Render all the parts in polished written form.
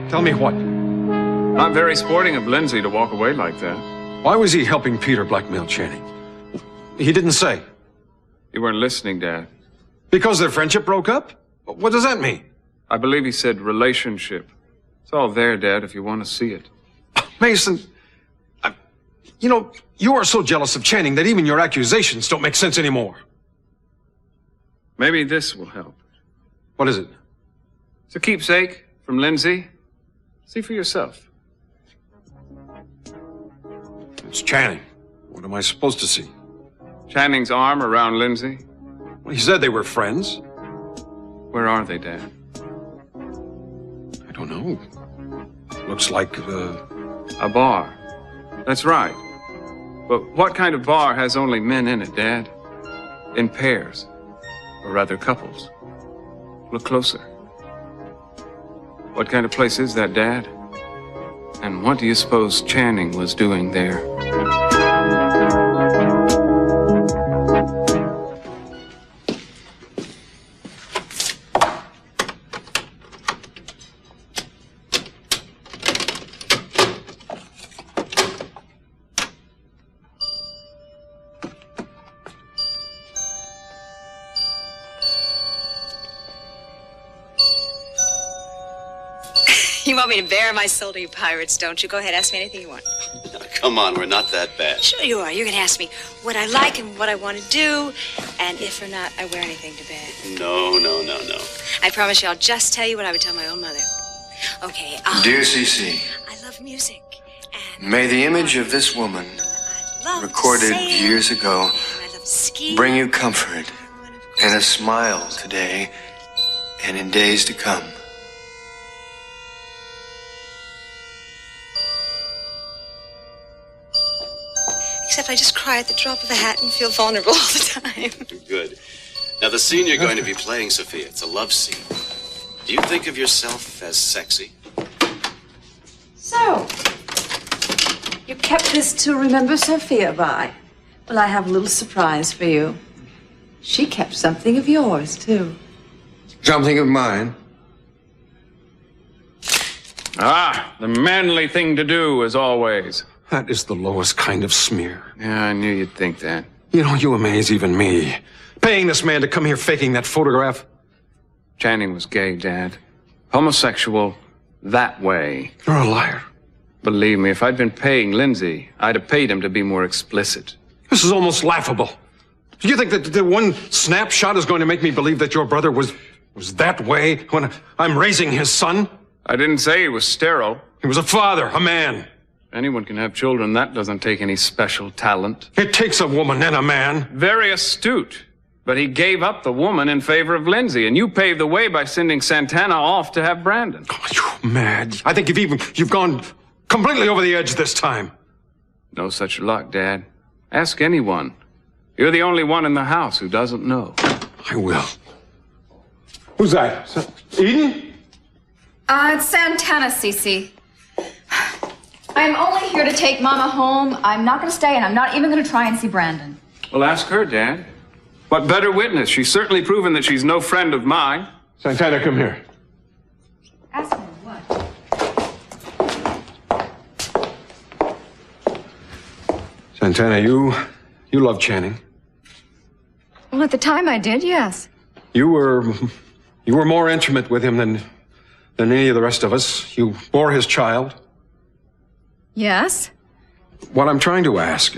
Tell me what? Not very sporting of Lindsay to walk away like that. Why was he helping Peter blackmail Channing? He didn't say. You weren't listening, Dad. Because their friendship broke up? What does that mean? I believe he said relationship. It's all there, Dad, if you want to see it. Mason, you know, you are so jealous of Channing that even your accusations don't make sense anymore. Maybe this will help. What is it? It's a keepsake from Lindsay. See for yourself. It's Channing. What am I supposed to see? Channing's arm around Lindsay. Well, he said they were friends. Where are they, Dad? I don't know. Looks like, A bar. That's right. But what kind of bar has only men in it, Dad? In pairs. Or rather, couples. Look closer. What kind of place is that, Dad? And what do you suppose Channing was doing there? You want me to bare my soul to you pirates, don't you? Go ahead, ask me anything you want. Come on, we're not that bad. Sure you are. You're going to ask me what I like and what I want to do, and if or not I wear anything to bed. No. I promise you I'll just tell you what I would tell my own mother. Okay, Dear Cece, I love music, and may the image of this woman, I love recorded sailing, years ago, and I love skiing, bring you comfort and a smile today and in days to come. Except I just cry at the drop of a hat and feel vulnerable all the time. Good. Now, the scene you're going to be playing, Sophia, it's a love scene. Do you think of yourself as sexy? So, you kept this to remember Sophia by. Well, I have a little surprise for you. She kept something of yours, too. Something of mine. Ah, the manly thing to do, as always. that is the lowest kind of smear. Yeah, I knew you'd think that. You know, you amaze even me. Paying this man to come here faking that photograph. Channing was gay, Dad. Homosexual, that way. You're a liar. Believe me, if I'd been paying Lindsay, I'd have paid him to be more explicit. This is almost laughable. Do you think that the one snapshot is going to make me believe that your brother was that way when I'm raising his son? I didn't say he was sterile. He was a father, a man. Anyone can have children. That doesn't take any special talent. It takes a woman and a man. Very astute. But he gave up the woman in favor of Lindsay, and you paved the way by sending Santana off to have Brandon. Are you mad? I think you've gone completely over the edge this time. No such luck, Dad. Ask anyone. You're the only one in the house who doesn't know. I will. Who's that? Eden? It's Santana, Cece. I'm only here to take Mama home. I'm not going to stay, and I'm not even going to try and see Brandon. Well, ask her, Dad. What better witness? She's certainly proven that she's no friend of mine. Santana, come here. Ask her what? Santana, you love Channing. Well, at the time I did, yes. You were more intimate with him than any of the rest of us. You bore his child. Yes? What I'm trying to ask,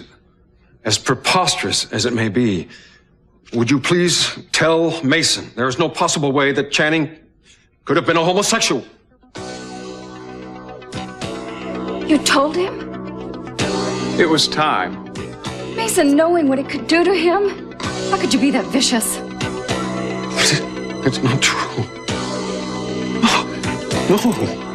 as preposterous as it may be, would you please tell Mason there is no possible way that Channing could have been a homosexual? You told him? It was time. Mason, knowing what it could do to him? How could you be that vicious? It's not true. No.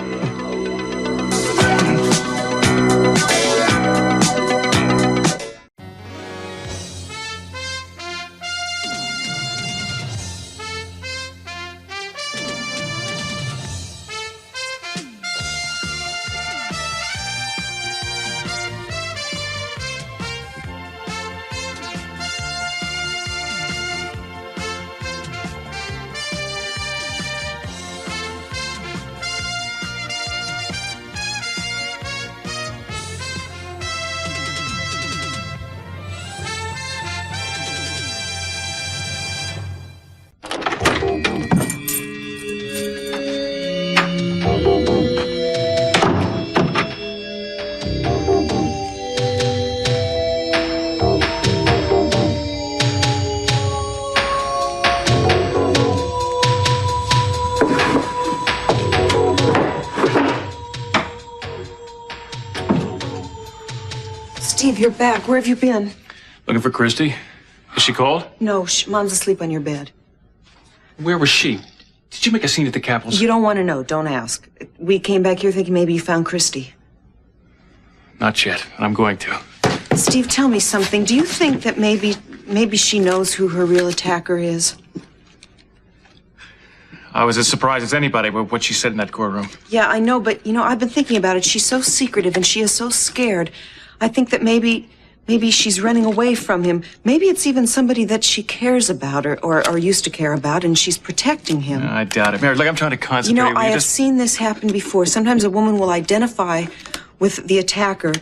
Steve, you're back. Where have you been? Looking for Christy. Is she called? No, Mom's asleep on your bed. Where was she? Did you make a scene at the Capitals? You don't want to know. Don't ask. We came back here thinking maybe you found Christy. Not yet. I'm going to. Steve, tell me something. Do you think that maybe she knows who her real attacker is? I was as surprised as anybody with what she said in that courtroom. Yeah, I know, but, I've been thinking about it. She's so secretive and she is so scared. I think that maybe she's running away from him. Maybe it's even somebody that she cares about or used to care about, and she's protecting him. I doubt it. Mary, look, I'm trying to concentrate. I have seen this happen before. Sometimes a woman will identify with the attacker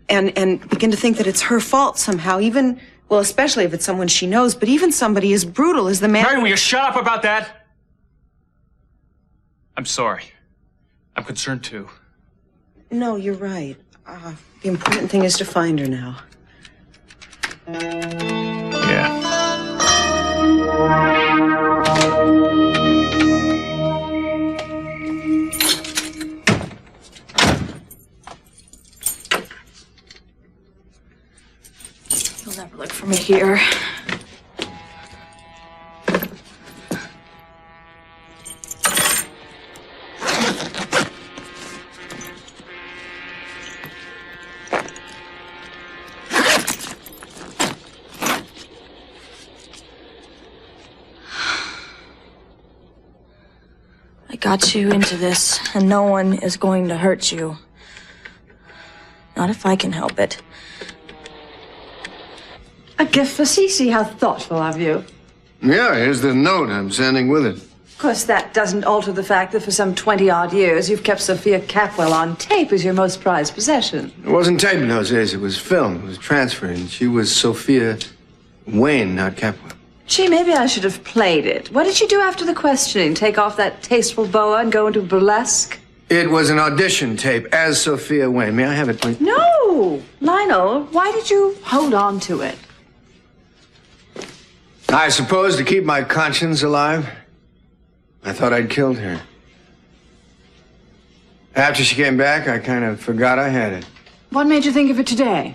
and begin to think that it's her fault somehow, especially if it's someone she knows, but even somebody as brutal as the man... Mary, will you shut up about that? I'm sorry. I'm concerned, too. No, you're right. The important thing is to find her now. Yeah. You'll never look for me here. I got you into this, and no one is going to hurt you. Not if I can help it. A gift for Cece. How thoughtful of you. Yeah, here's the note I'm sending with it. Of course, that doesn't alter the fact that for some 20-odd years, you've kept Sophia Capwell on tape as your most prized possession. It wasn't tape in those days, it was film. It was transferred, and she was Sophia Wayne, not Capwell. Gee, maybe I should have played it. What did you do after the questioning? Take off that tasteful boa and go into burlesque? It was an audition tape as Sophia Wayne. May I have it, please? No! Lionel, why did you hold on to it? I suppose to keep my conscience alive. I thought I'd killed her. After she came back, I kind of forgot I had it. What made you think of it today?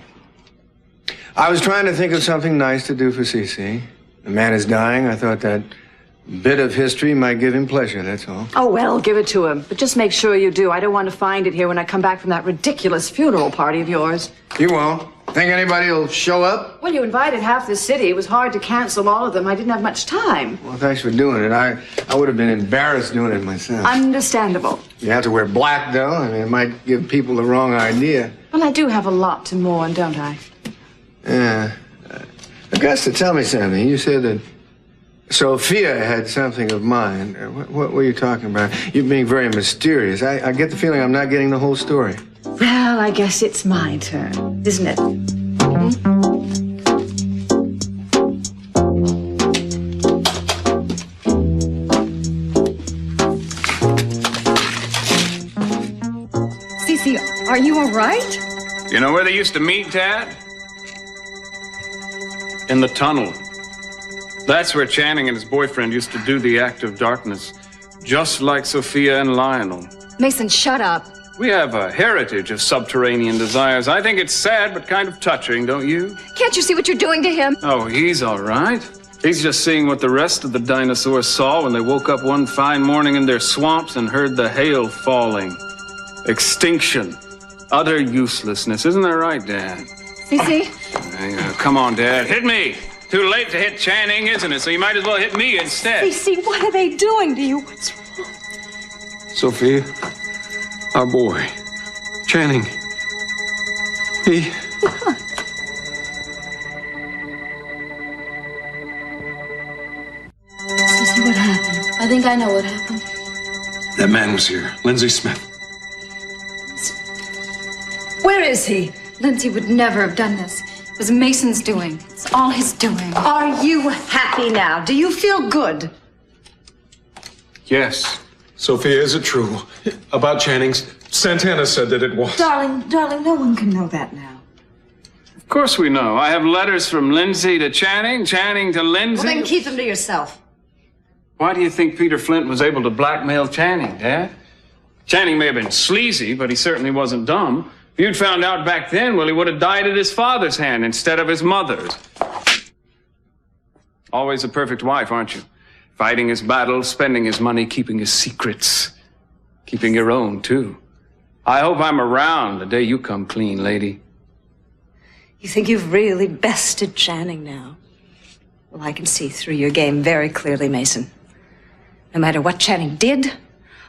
I was trying to think of something nice to do for Cece. The man is dying. I thought that bit of history might give him pleasure, that's all. Oh, well, give it to him. But just make sure you do. I don't want to find it here when I come back from that ridiculous funeral party of yours. You won't. Think anybody will show up? Well, you invited half the city. It was hard to cancel all of them. I didn't have much time. Well, thanks for doing it. I would have been embarrassed doing it myself. Understandable. You have to wear black, though. I mean, it might give people the wrong idea. Well, I do have a lot to mourn, don't I? Yeah. Augusta, tell me something. You said that Sophia had something of mine. What were you talking about? You're being very mysterious. I get the feeling I'm not getting the whole story. Well, I guess it's my turn, isn't it? Cece, are you all right? You know where they used to meet, Dad? In the tunnel. That's where Channing and his boyfriend used to do the act of darkness, just like Sophia and Lionel. Mason, shut up. We have a heritage of subterranean desires. I think it's sad, but kind of touching, don't you? Can't you see what you're doing to him? Oh, he's all right. He's just seeing what the rest of the dinosaurs saw when they woke up one fine morning in their swamps and heard the hail falling. Extinction. Utter uselessness. Isn't that right, Dad? Cece? Come on, Dad. Hit me. Too late to hit Channing, isn't it? So you might as well hit me instead. Cece, what are they doing to you? What's wrong? Sophia, our boy, Channing, he... Cece, what happened? I think I know what happened. That man was here, Lindsay Smith. Where is he? Lindsay would never have done this. It was Mason's doing. It's all his doing. Are you happy now? Do you feel good? Yes. Sophia, is it true? About Channing's? Santana said that it was. Darling, no one can know that now. Of course we know. I have letters from Lindsay to Channing, Channing to Lindsay. Well, then keep them to yourself. Why do you think Peter Flint was able to blackmail Channing, Dad? Channing may have been sleazy, but he certainly wasn't dumb. If you'd found out back then, well, he would have died at his father's hand instead of his mother's. Always a perfect wife, aren't you? Fighting his battles, spending his money, keeping his secrets. Keeping your own, too. I hope I'm around the day you come clean, lady. You think you've really bested Channing now? Well, I can see through your game very clearly, Mason. No matter what Channing did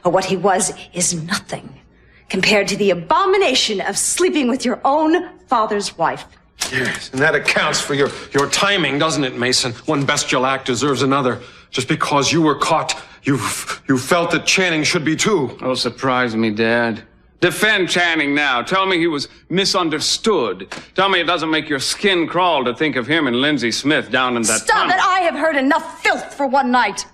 or what he was is nothing compared to the abomination of sleeping with your own father's wife. Yes, and that accounts for your timing, doesn't it, Mason? One bestial act deserves another. Just because you were caught, you felt that Channing should be too. Oh, surprise me, Dad. Defend Channing now. Tell me he was misunderstood. Tell me it doesn't make your skin crawl to think of him and Lindsay Smith down in that Stop tunnel. it! I have heard enough filth for one night.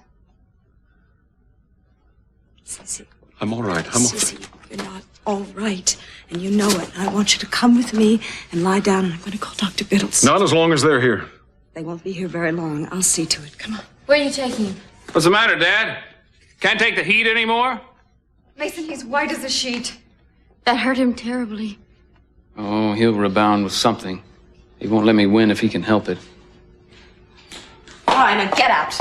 Cece. I'm all right. Cece, you're not all right, and you know it. I want you to come with me and lie down, and I'm going to call Dr. Biddles. Not as long as they're here. They won't be here very long. I'll see to it. Come on. Where are you taking him? What's the matter, Dad? Can't take the heat anymore? Mason, he's white as a sheet. That hurt him terribly. Oh, he'll rebound with something. He won't let me win if he can help it. All right, now get out.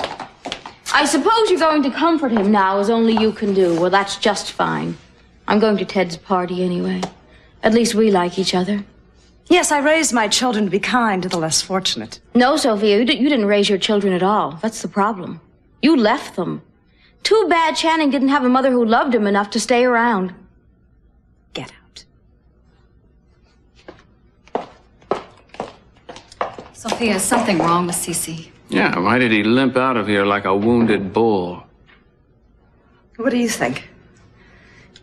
I suppose you're going to comfort him now, as only you can do. Well, that's just fine. I'm going to Ted's party anyway. At least we like each other. Yes, I raised my children to be kind to the less fortunate. No, Sophia, you didn't raise your children at all. That's the problem. You left them. Too bad Channing didn't have a mother who loved him enough to stay around. Get out. Sophia, is something wrong with Cece? Yeah, why did he limp out of here like a wounded bull? What do you think?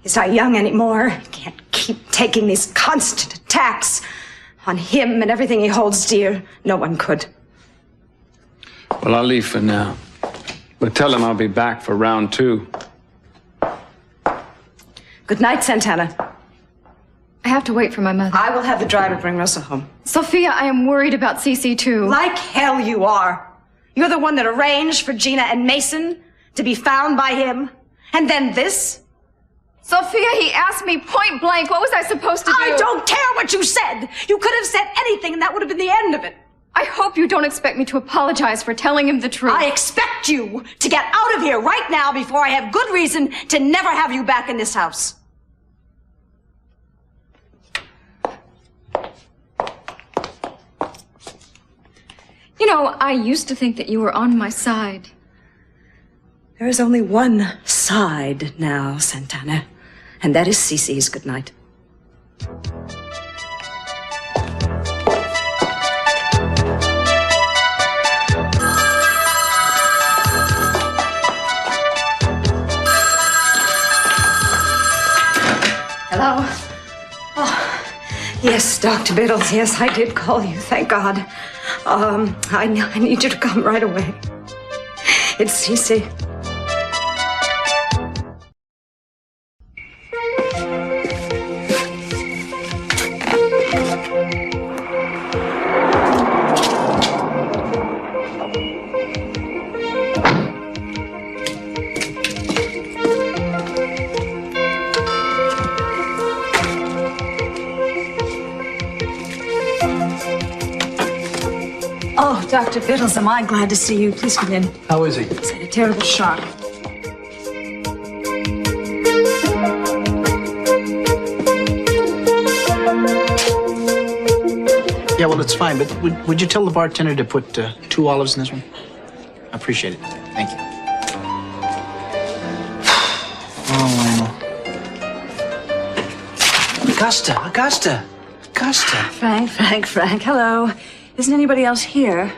He's not young anymore. He can't keep taking these constant attacks on him and everything he holds dear. No one could. Well, I'll leave for now. But tell him I'll be back for round 2. Good night, Santana. I have to wait for my mother. I will have the driver bring Rosa home. Sophia, I am worried about Cece too. Like hell you are. You're the one that arranged for Gina and Mason to be found by him. And then this? Sophia, he asked me point blank. What was I supposed to do? I don't care what you said. You could have said anything and that would have been the end of it. I hope you don't expect me to apologize for telling him the truth. I expect you to get out of here right now before I have good reason to never have you back in this house. You know, I used to think that you were on my side. There is only one side now, Santana, and that is Cece's good night. Hello? Oh, yes, Dr. Biddles. Yes, I did call you. Thank God. I need you to come right away. It's Cece. Oh, Dr. Biddles, am I glad to see you. Please come in. How is he? He's had a terrible shock. Yeah, well, it's fine, but would you tell the bartender to put 2 olives in this one? I appreciate it. Thank you. Oh, Augusta. Frank. Hello. Isn't anybody else here?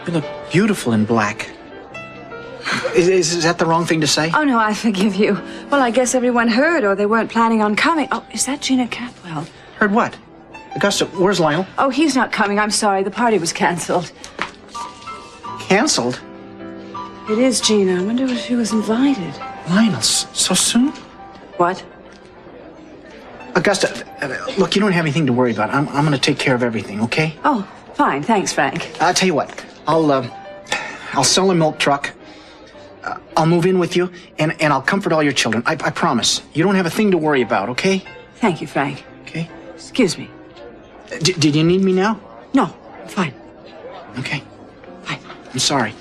You look beautiful in black. Is that the wrong thing to say? Oh, no, I forgive you. Well, I guess everyone heard or they weren't planning on coming. Oh, is that Gina Catwell? Heard what? Augusta, where's Lionel? Oh, he's not coming. I'm sorry. The party was canceled. Canceled? It is Gina. I wonder if she was invited. Lionel, so soon? What? Augusta, look, you don't have anything to worry about. I'm going to take care of everything, okay? Oh, fine. Thanks, Frank. I'll tell you what. I'll sell a milk truck. I'll move in with you, and I'll comfort all your children. I promise. You don't have a thing to worry about, okay? Thank you, Frank. Okay? Excuse me. Did you need me now? No, I'm fine. Okay. Fine. I'm sorry.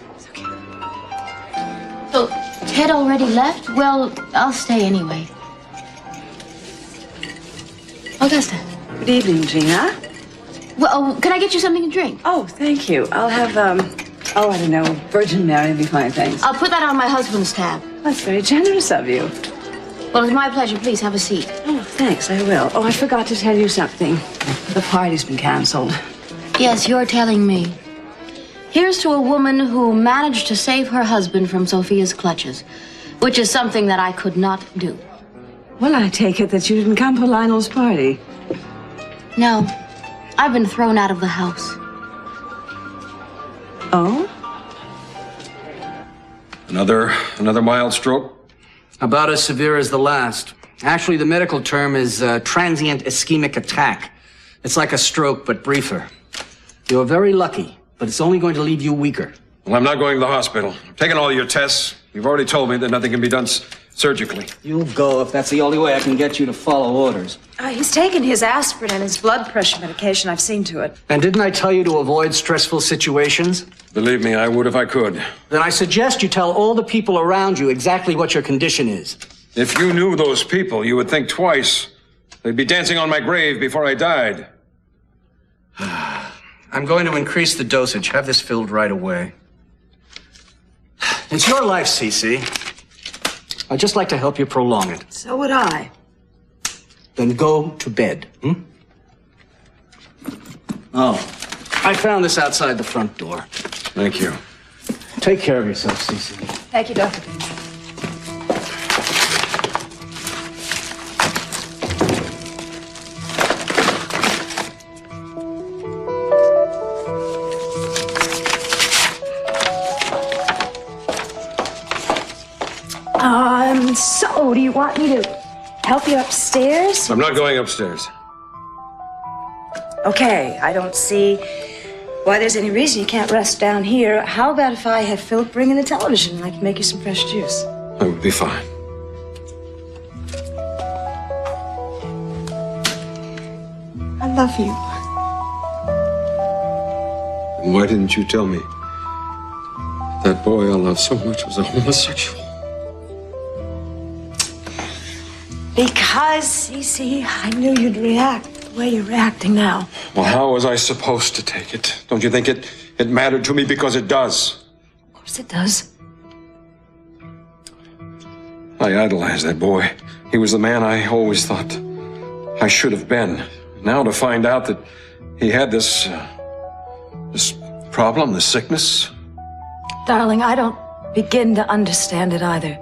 So, Ted already left? Well, I'll stay anyway. Augusta. Good evening, Gina. Well, can I get you something to drink? Oh, thank you. I'll have, I don't know, Virgin Mary would be fine, thanks. I'll put that on my husband's tab. That's very generous of you. Well, it's my pleasure. Please have a seat. Oh, thanks, I will. Oh, I forgot to tell you something. The party's been canceled. Yes, you're telling me. Here's to a woman who managed to save her husband from Sophia's clutches, which is something that I could not do. Well, I take it that you didn't come to Lionel's party. No, I've been thrown out of the house. Oh? Another mild stroke? About as severe as the last. Actually, the medical term is transient ischemic attack. It's like a stroke, but briefer. You're very lucky, but it's only going to leave you weaker. Well, I'm not going to the hospital. I've taken all your tests. You've already told me that nothing can be done surgically. You'll go if that's the only way I can get you to follow orders. He's taken his aspirin and his blood pressure medication. I've seen to it. And didn't I tell you to avoid stressful situations? Believe me, I would if I could. Then I suggest you tell all the people around you exactly what your condition is. If you knew those people, you would think twice. They'd be dancing on my grave before I died. I'm going to increase the dosage. Have this filled right away. It's your life, Cece. I'd just like to help you prolong it. So would I. Then go to bed. Oh, I found this outside the front door. Thank you. Take care of yourself, Cece. Thank you, Doctor. So, do you want me to help you upstairs? I'm not going upstairs. Okay, I don't see why there's any reason you can't rest down here. How about if I have Philip bring in the television and I can make you some fresh juice? That would be fine. I love you. And why didn't you tell me that boy I love so much was a homosexual? Because, Cece, I knew you'd react the way you're reacting now. Well, how was I supposed to take it? Don't you think it mattered to me because it does? Of course it does. I idolized that boy. He was the man I always thought I should have been. Now to find out that he had this problem, this sickness. Darling, I don't begin to understand it either.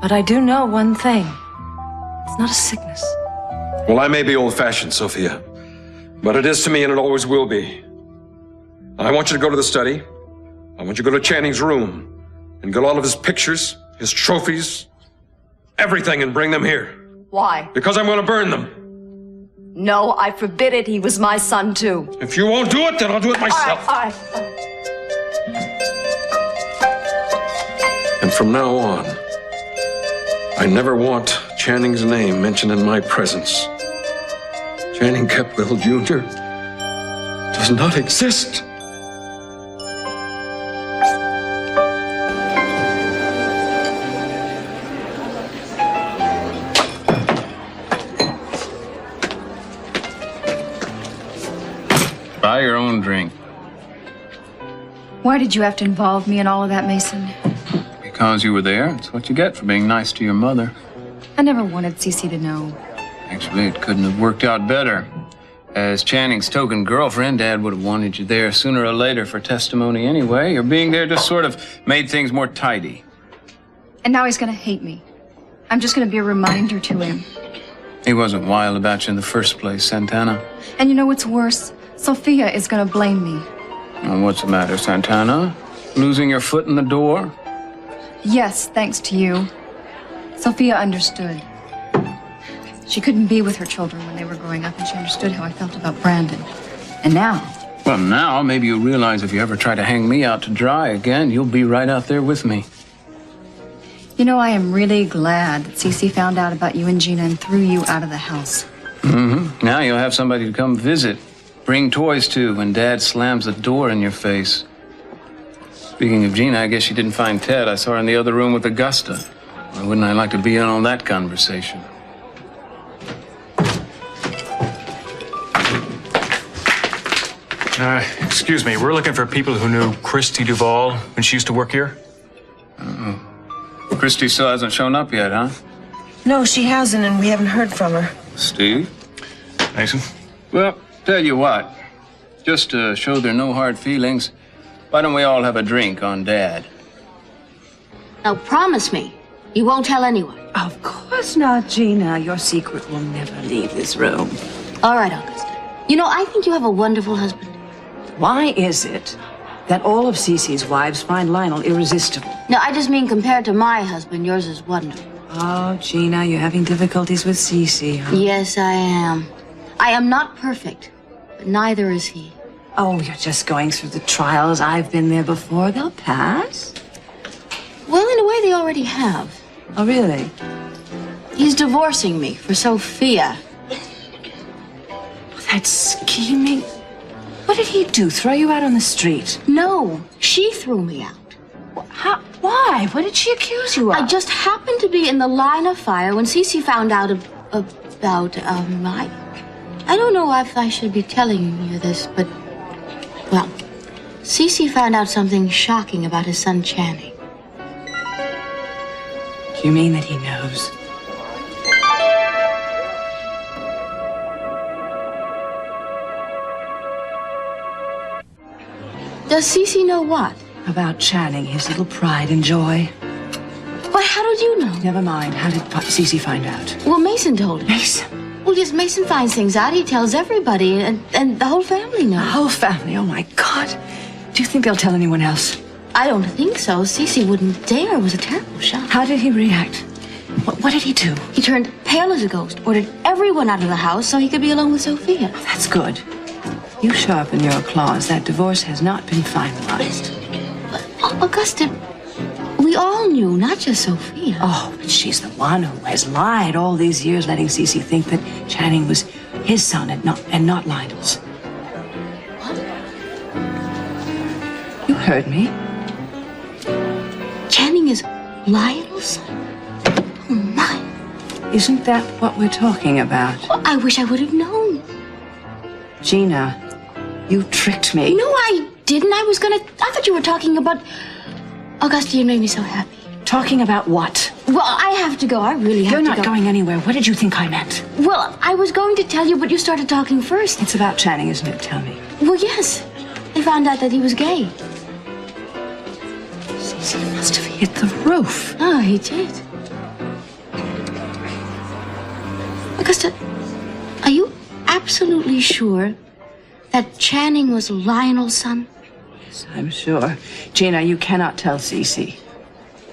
But I do know one thing. It's not a sickness. Well, I may be old-fashioned, Sophia, but it is to me and it always will be. I want you to go to the study. I want you to go to Channing's room and get all of his pictures, his trophies, everything, and bring them here. Why? Because I'm going to burn them. No, I forbid it. He was my son, too. If you won't do it, then I'll do it myself. All right. And from now on, I never want Channing's name mentioned in my presence. Channing Kepwell Jr. does not exist. Buy your own drink. Why did you have to involve me in all of that, Mason? Because you were there. It's what you get for being nice to your mother. I never wanted Cece to know. Actually, it couldn't have worked out better. As Channing's token girlfriend, Dad would have wanted you there sooner or later for testimony anyway. Your being there just sort of made things more tidy. And now he's gonna hate me. I'm just gonna be a reminder to him. He wasn't wild about you in the first place, Santana. And you know what's worse? Sophia is gonna blame me. Well, what's the matter, Santana? Losing your foot in the door? Yes, thanks to you. Sophia understood. She couldn't be with her children when they were growing up, and she understood how I felt about Brandon. And now... Well, now, maybe you'll realize if you ever try to hang me out to dry again, you'll be right out there with me. You know, I am really glad that Cece found out about you and Gina and threw you out of the house. Mm-hmm. Now you'll have somebody to come visit, bring toys to when Dad slams the door in your face. Speaking of Gina, I guess she didn't find Ted. I saw her in the other room with Augusta. Why wouldn't I like to be in on that conversation? Excuse me, we're looking for people who knew Christy Duvall when she used to work here. Christy still hasn't shown up yet, huh? No, she hasn't, and we haven't heard from her. Steve? Mason? Well, tell you what. Just to show there are no hard feelings, why don't we all have a drink on Dad? Now promise me you won't tell anyone. Of course not, Gina. Your secret will never leave this room. All right, Augusta. You know, I think you have a wonderful husband. Why is it that all of Cece's wives find Lionel irresistible? No, I just mean compared to my husband, yours is wonderful. Oh, Gina, you're having difficulties with Cece, huh? Yes, I am. I am not perfect, but neither is he. Oh, you're just going through the trials. I've been there before. They'll pass. Well, in a way, they already have. Oh, really? He's divorcing me for Sophia. That scheming... What did he do? Throw you out on the street? No, she threw me out. How? Why? What did she accuse you of? I just happened to be in the line of fire when Cece found out about, I don't know if I should be telling you this, but, well, Cece found out something shocking about his son Channing. Do you mean that he knows? Does Cece know what? About Channing, his little pride and joy. But how did you know? Never mind. How did Cece find out? Well, Mason told her. Mason? Well, yes, Mason finds things out. He tells everybody, and the whole family knows. The whole family? Oh, my God. Do you think they'll tell anyone else? I don't think so. Cece wouldn't dare. It was a terrible shock. How did he react? What did he do? He turned pale as a ghost, ordered everyone out of the house so he could be alone with Sophia. That's good. You sharpen your claws. That divorce has not been finalized. But, Augusta, we all knew, not just Sophia. Oh, but she's the one who has lied all these years, letting Cece think that Channing was his son and not Lionel's. What? You heard me. Channing is Lionel's son? Oh, my. Isn't that what we're talking about? Well, I wish I would have known. Gina, you tricked me. No, I didn't. I thought you were talking about... Augusta, you made me so happy. Talking about what? Well, I have to go. I really have to go. You're not going anywhere. What did you think I meant? Well, I was going to tell you, but you started talking first. It's about Channing, isn't it? Tell me. Well, yes. They found out that he was gay. Cece must have hit the roof. Oh, he did. Augusta, are you absolutely sure that Channing was Lionel's son? Yes, I'm sure. Gina, you cannot tell Cece.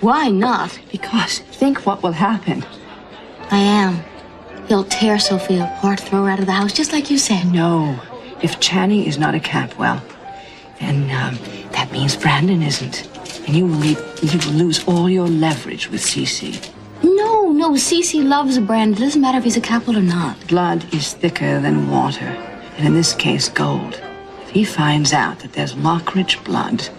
Why not? Because think what will happen. I am. He'll tear Sophia apart, throw her out of the house, just like you said. No. If Channing is not a Campwell, then that means Brandon isn't. And you will lose all your leverage with Cece. No, Cece loves Brandon. It doesn't matter if he's a Campbell or not. Blood is thicker than water, and in this case, gold. If he finds out that there's Lockridge blood...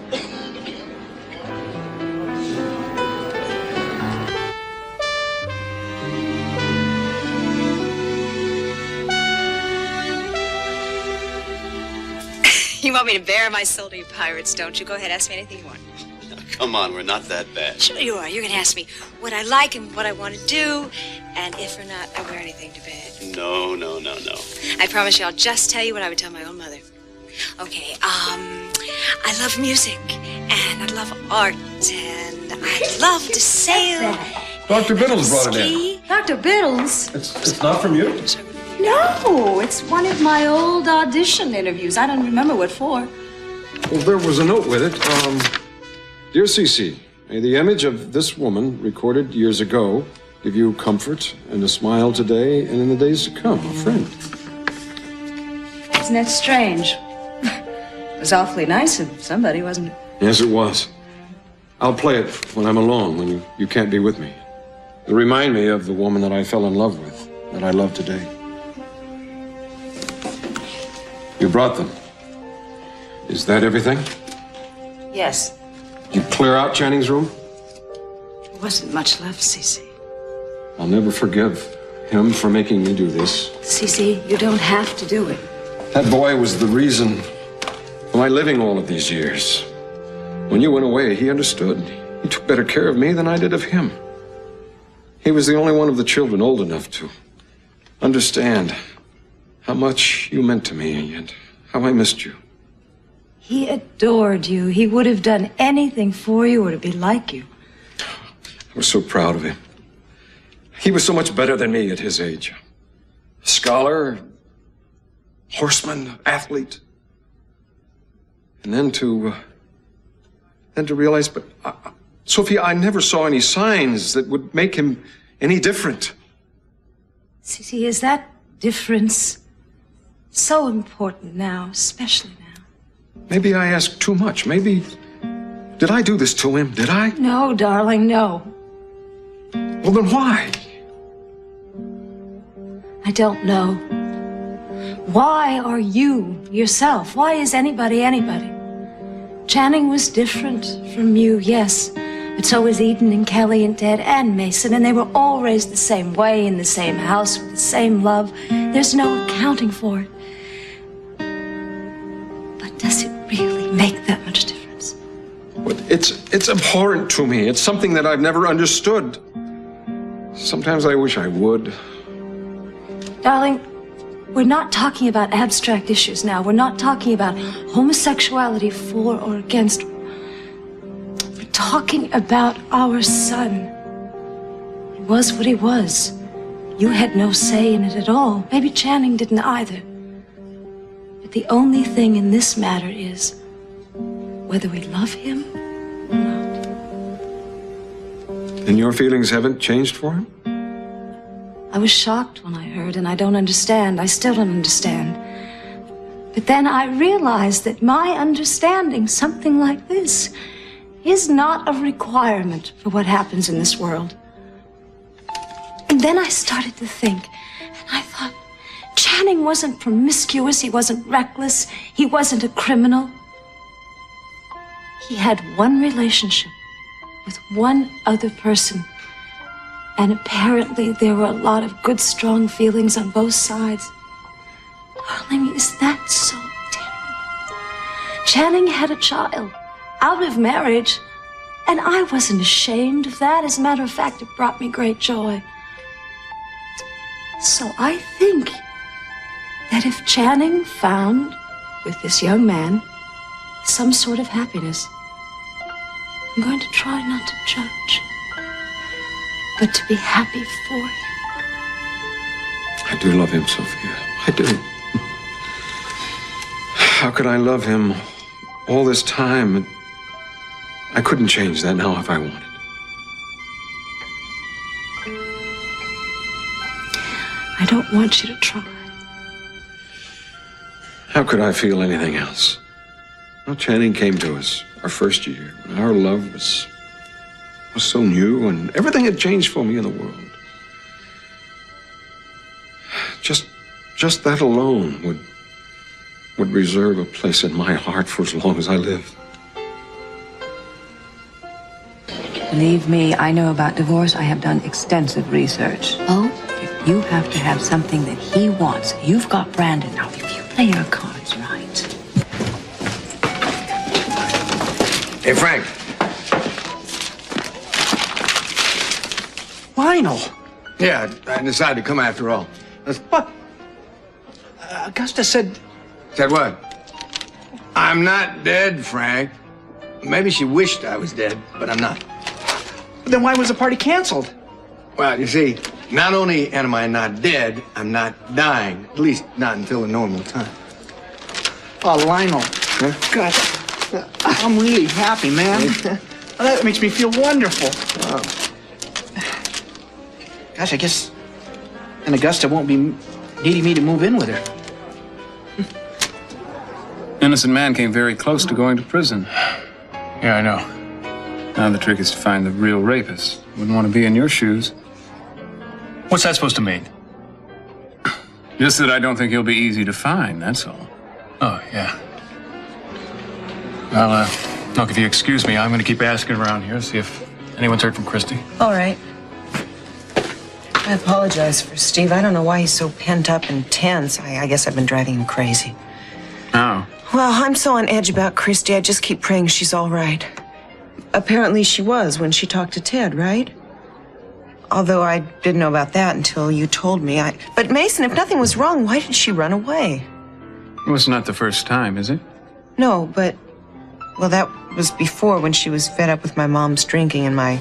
You want me to bare my soul to you pirates, don't you? Go ahead, ask me anything you want. Come on, we're not that bad. Sure you are. You're going to ask me what I like and what I want to do, and if or not I wear anything to bed. No. I promise you I'll just tell you what I would tell my own mother. Okay, I love music, and I love art, and I love to sail. Dr. Biddles brought it in. Ski. Dr. Biddles? It's not from you? No, it's one of my old audition interviews. I don't remember what for. Well, there was a note with it. Dear Cece, may the image of this woman recorded years ago give you comfort and a smile today and in the days to come. A friend. Isn't that strange? It was awfully nice of somebody, wasn't it? Yes, it was. I'll play it when I'm alone, when you can't be with me. It'll remind me of the woman that I fell in love with, that I love today. You brought them. Is that everything? Yes. You clear out Channing's room? There wasn't much left, Cece. I'll never forgive him for making me do this. Cece, you don't have to do it. That boy was the reason for my living all of these years. When you went away, he understood. He took better care of me than I did of him. He was the only one of the children old enough to understand how much you meant to me and how I missed you. He adored you. He would have done anything for you or to be like you. I was so proud of him. He was so much better than me at his age. Scholar, horseman, athlete. And then to realize, but Sophia, I never saw any signs that would make him any different. Cece, is that difference so important now, especially now? Maybe I asked too much. Maybe, did I do this to him? Did I? No, darling, no. Well, then why? I don't know. Why are you yourself? Why is anybody anybody? Channing was different from you, yes. But so was Eden and Kelly and Ted and Mason, and they were all raised the same way in the same house with the same love. There's no accounting for it. But does it really make that much difference? Well, it's abhorrent to me. It's something that I've never understood. Sometimes I wish I would. Darling, we're not talking about abstract issues now. We're not talking about homosexuality for or against. We're talking about our son. He was what he was. You had no say in it at all. Maybe Channing didn't either. But the only thing in this matter is whether we love him or not. And your feelings haven't changed for him? I was shocked when I heard, and I don't understand. I still don't understand. But then I realized that my understanding something like this is not a requirement for what happens in this world. And then I started to think, and I thought, Channing wasn't promiscuous, he wasn't reckless, he wasn't a criminal. He had one relationship with one other person. And apparently there were a lot of good, strong feelings on both sides. Darling, is that so terrible? Channing had a child out of marriage, and I wasn't ashamed of that. As a matter of fact, it brought me great joy. So I think that if Channing found, with this young man, some sort of happiness, I'm going to try not to judge, but to be happy for him. I do love him, Sophia. I do. How could I love him all this time? I couldn't change that now if I wanted. I don't want you to try. How could I feel anything else? Well, Channing came to us our first year, and our love was so new, and everything had changed for me in the world. Just that alone would reserve a place in my heart for as long as I live. Believe me, I know about divorce. I have done extensive research. Oh? If you have to have something that he wants, you've got Brandon. Now, if you play your cards right. Hey, Frank. Lionel! Yeah, I decided to come after all. What? Augusta said... Said what? I'm not dead, Frank. Maybe she wished I was dead, but I'm not. Then why was the party canceled? Well, you see, not only am I not dead, I'm not dying. At least not until the normal time. Oh, Lionel. Huh? God, I'm really happy, man. That makes me feel wonderful. Oh. Gosh, I guess... And Augusta won't be needing me to move in with her. Innocent man came very close to going to prison. Yeah, I know. Now the trick is to find the real rapist. Wouldn't want to be in your shoes. What's that supposed to mean? Just that I don't think he'll be easy to find, that's all. Oh, yeah. Well, look, if you excuse me, I'm going to keep asking around here, see if anyone's heard from Christy. All right. I apologize for Steve. I don't know why he's so pent up and tense. I guess I've been driving him crazy. Oh. Well, I'm so on edge about Christy. I just keep praying she's all right. Apparently she was when she talked to Ted, right? Although I didn't know about that until you told me. But Mason, if nothing was wrong, why did she run away? It was not the first time, is it? No, but, well, that was before when she was fed up with my mom's drinking and my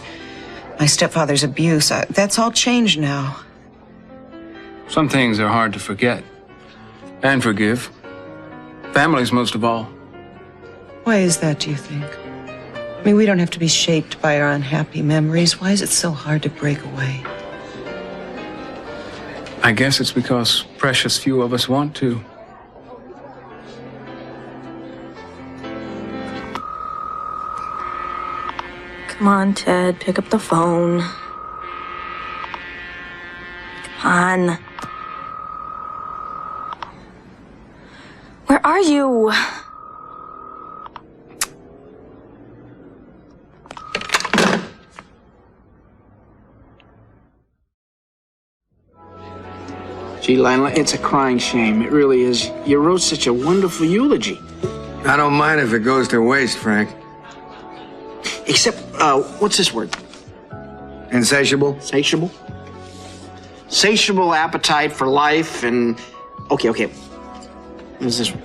stepfather's abuse. That's all changed now. Some things are hard to forget and forgive. Families, most of all. Why is that, do you think? I mean, we don't have to be shaped by our unhappy memories. Why is it so hard to break away? I guess it's because precious few of us want to. Come on, Ted, pick up the phone. Come on. Where are you? Gee, Lionel, it's a crying shame. It really is. You wrote such a wonderful eulogy. I don't mind if it goes to waste, Frank. Except, what's this word? Insatiable? Satiable? Satiable appetite for life and... Okay. What's this one?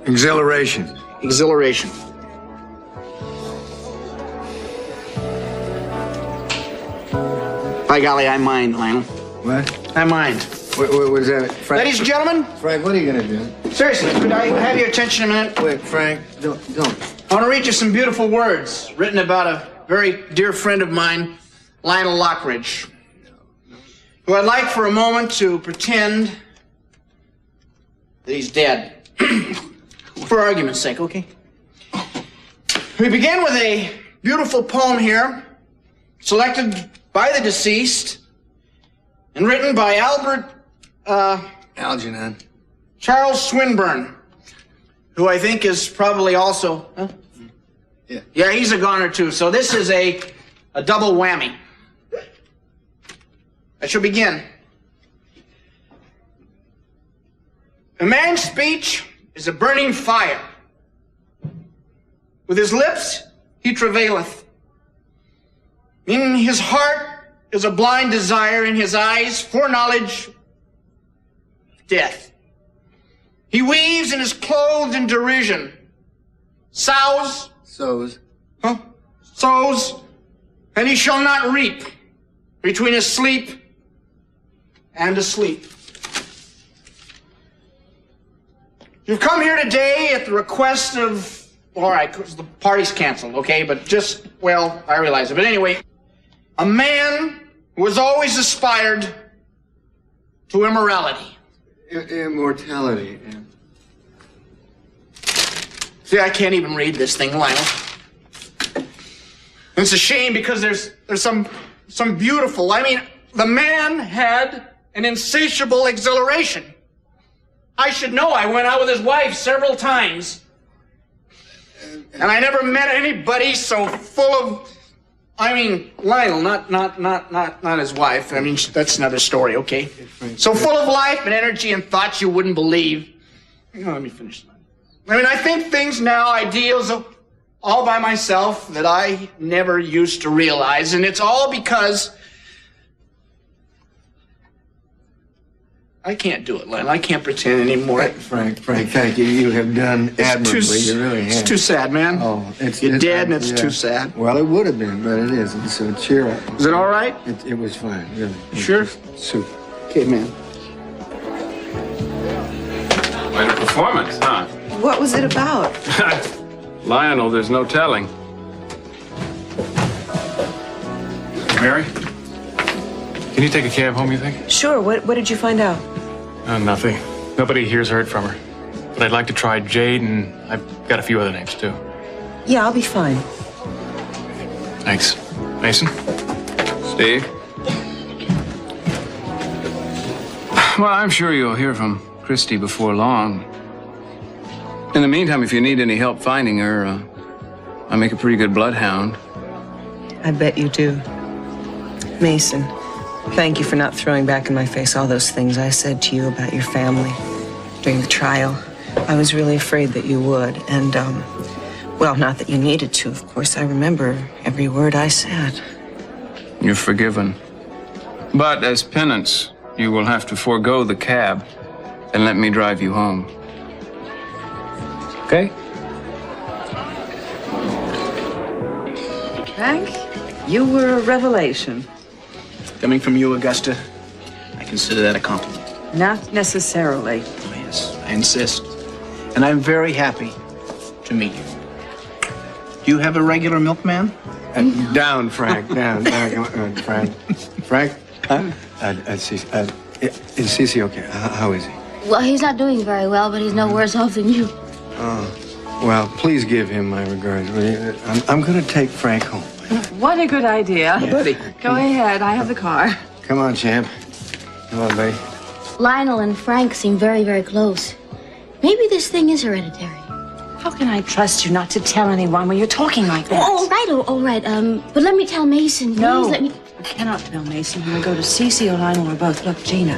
Exhilaration. Exhilaration. By golly, I mind, Lionel. What? I mind. What was that? Frank? Ladies and gentlemen. Frank, what are you gonna do? Seriously, could I have your attention a minute? Wait, Frank, don't. I want to read you some beautiful words written about a very dear friend of mine, Lionel Lockridge, who I'd like for a moment to pretend that he's dead. For argument's sake, okay? We begin with a beautiful poem here, selected by the deceased and written by Algernon. Charles Swinburne, who I think is probably also... Huh? Yeah, he's a goner too. So this is a double whammy. I shall begin. A man's speech is a burning fire. With his lips he travaileth. In his heart is a blind desire, in his eyes foreknowledge of death. He weaves and is clothed in derision. Sows. Sows, and he shall not reap between asleep and asleep. You've come here today at the request of, all right, the party's canceled, okay, but just, well, I realize it. But anyway, a man who has always aspired to immorality. Immortality. See, I can't even read this thing, Lionel. It's a shame because there's some beautiful, I mean, the man had an insatiable exhilaration. I should know. I went out with his wife several times. And I never met anybody so full of, I mean, Lionel, not his wife. I mean, that's another story, okay? So full of life and energy and thoughts you wouldn't believe. Let me finish that. I mean, I think things now, ideals, all by myself that I never used to realize. And it's all because I can't do it, Lionel. I can't pretend anymore. Frank, thank you. You have done admirably. You really have. It's too sad, man. Oh, You're dead and it's too sad. Well, it would have been, but it isn't. So cheer up. Is it all right? It was fine, really. Sure? Super. Okay, man. Quite a performance, huh? What was it about? Lionel, there's no telling. Mary? Can you take a cab home, you think? Sure. What did you find out? Nothing. Nobody here's heard from her. But I'd like to try Jade, and I've got a few other names, too. Yeah, I'll be fine. Thanks. Mason? Steve? Well, I'm sure you'll hear from Christy before long. In the meantime, if you need any help finding her, I make a pretty good bloodhound. I bet you do. Mason, thank you for not throwing back in my face all those things I said to you about your family during the trial. I was really afraid that you would, and, well, not that you needed to, of course. I remember every word I said. You're forgiven. But as penance, you will have to forego the cab and let me drive you home. Okay? Frank, you were a revelation. Coming from you, Augusta, I consider that a compliment. Not necessarily. Oh, yes, I insist. And I'm very happy to meet you. Do you have a regular milkman? Down, Frank. Down. Frank. Frank? Is Cece okay? How is he? Well, he's not doing very well, but he's no worse off than you. Oh, well, please give him my regards, will you? I'm going to take Frank home. What a good idea. Yeah. Buddy. Go ahead, I have the car. Come on, champ. Come on, buddy. Lionel and Frank seem very, very close. Maybe this thing is hereditary. How can I trust you not to tell anyone when you're talking like that? All right. But let me tell Mason. Please No, let me. you cannot tell Mason. You will go to Cece or Lionel or both. Look, Gina,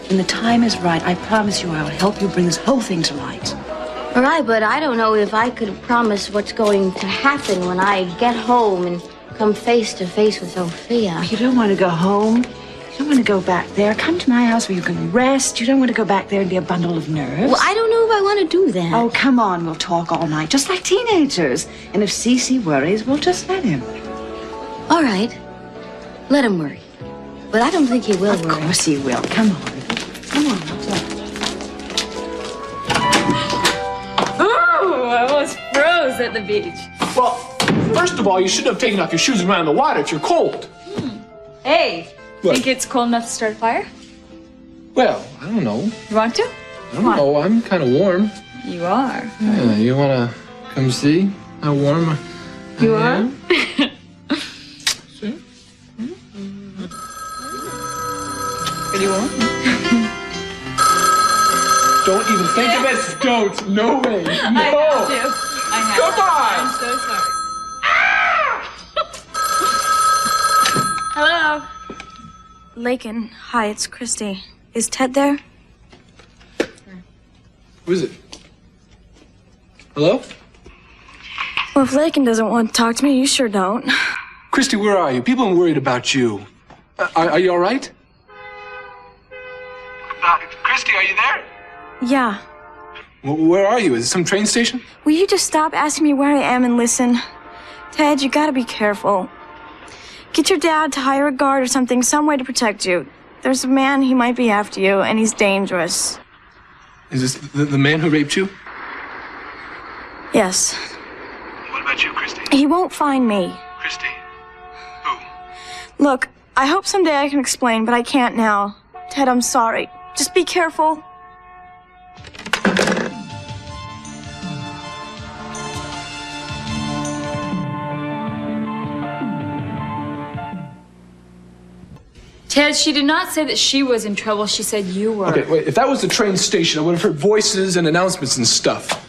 when the time is right, I promise you I will help you bring this whole thing to light. All right, but I don't know if I could promise what's going to happen when I get home and come face to face with Sophia. You don't want to go home. You don't want to go back there. Come to my house where you can rest. You don't want to go back there and be a bundle of nerves. Well, I don't know if I want to do that. Oh, come on. We'll talk all night, just like teenagers. And if Cece worries, we'll just let him. All right. Let him worry. But I don't think he will worry. Of course he will. Come on. Come on. We'll talk. Oh, I almost froze at the beach. Well, first of all, you shouldn't have taken off your shoes and ran in the water if you're cold. Hey, What? think it's cold enough to start a fire? Well, I don't know. You want to? I don't know. I'm kind of warm. You are. Yeah, you want to come see how warm I You am? Pretty warm. Don't even think of it. Don't. No way. No. I have to. I have Come to. on. I'm so sorry. Hello. Lakin, hi, it's Christy. Is Ted there? Who is it? Hello? Well, if Lakin doesn't want to talk to me, you sure don't. Christy, where are you? People are worried about you. Are you all right? Christy, are you there? Yeah. Where are you? Is it some train station? Will you just stop asking me where I am and listen? Ted, you gotta be careful. Get your dad to hire a guard or something, some way to protect you. There's a man, he might be after you, and he's dangerous. Is this the man who raped you? Yes. What about you, Christy? He won't find me. Christy? Look, I hope someday I can explain, but I can't now. Ted, I'm sorry. Just be careful. Ted, she did not say that she was in trouble. She said you were. Okay, wait. If that was the train station, I would have heard voices and announcements and stuff.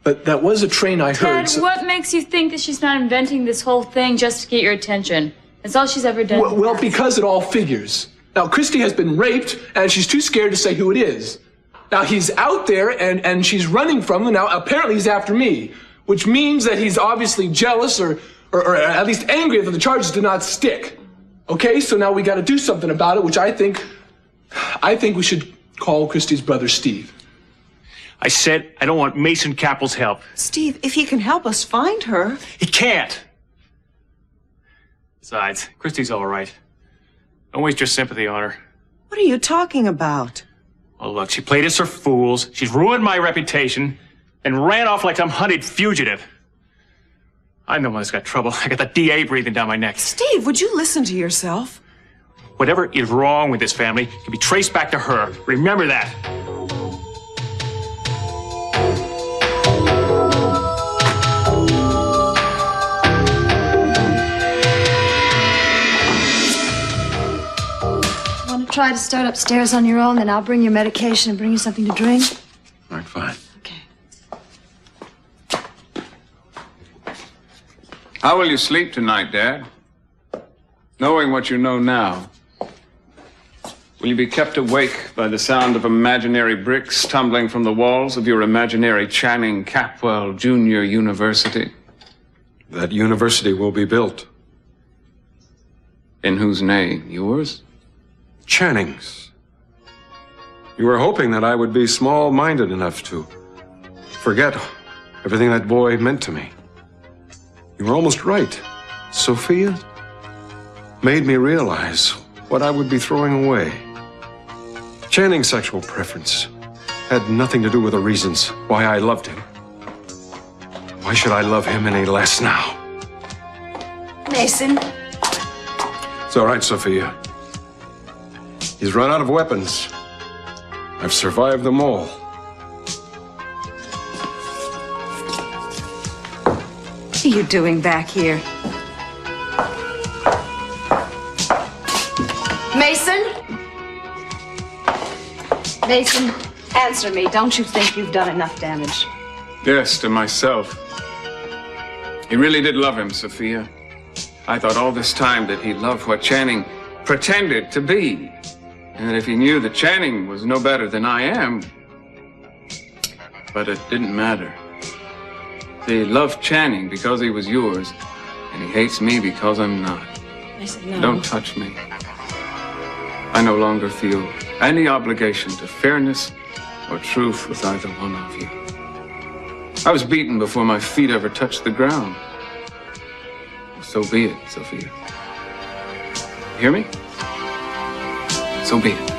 But that was a train I heard. Ted, what makes you think that she's not inventing this whole thing just to get your attention? That's all she's ever done. Well, because it all figures. Now, Christy has been raped, and she's too scared to say who it is. Now, he's out there, and she's running from him. Now, apparently he's after me, which means that he's obviously jealous or at least angry that the charges did not stick. Okay, so now we got to do something about it, which I think we should call Christy's brother, Steve. I said I don't want Mason Cappel's help. Steve, if he can help us find her. He can't. Besides, Christy's all right. Don't waste your sympathy on her. What are you talking about? Well, look, she played us for fools. She's ruined my reputation and ran off like some hunted fugitive. I'm the one that's got trouble. I got the DA breathing down my neck. Steve, would you listen to yourself? Whatever is wrong with this family can be traced back to her. Remember that. Want to try to start upstairs on your own? Then I'll bring your medication and bring you something to drink. All right, fine. How will you sleep tonight, Dad? Knowing what you know now, will you be kept awake by the sound of imaginary bricks tumbling from the walls of your imaginary Channing Capwell Junior University? That university will be built. In whose name? Yours? Channing's. You were hoping that I would be small-minded enough to forget everything that boy meant to me. You were almost right. Sophia made me realize what I would be throwing away. Channing's sexual preference had nothing to do with the reasons why I loved him. Why should I love him any less now? Mason. It's all right, Sophia. He's run out of weapons. I've survived them all. What are you doing back here? Mason? Mason, answer me. Don't you think you've done enough damage? Yes, to myself. He really did love him, Sophia. I thought all this time that he loved what Channing pretended to be. And that if he knew that Channing was no better than I am, but it didn't matter. He loved Channing because he was yours, and he hates me because I'm not. Mason, no. Don't touch me. I no longer feel any obligation to fairness or truth with either one of you. I was beaten before my feet ever touched the ground. So be it, Sophia. You hear me? So be it.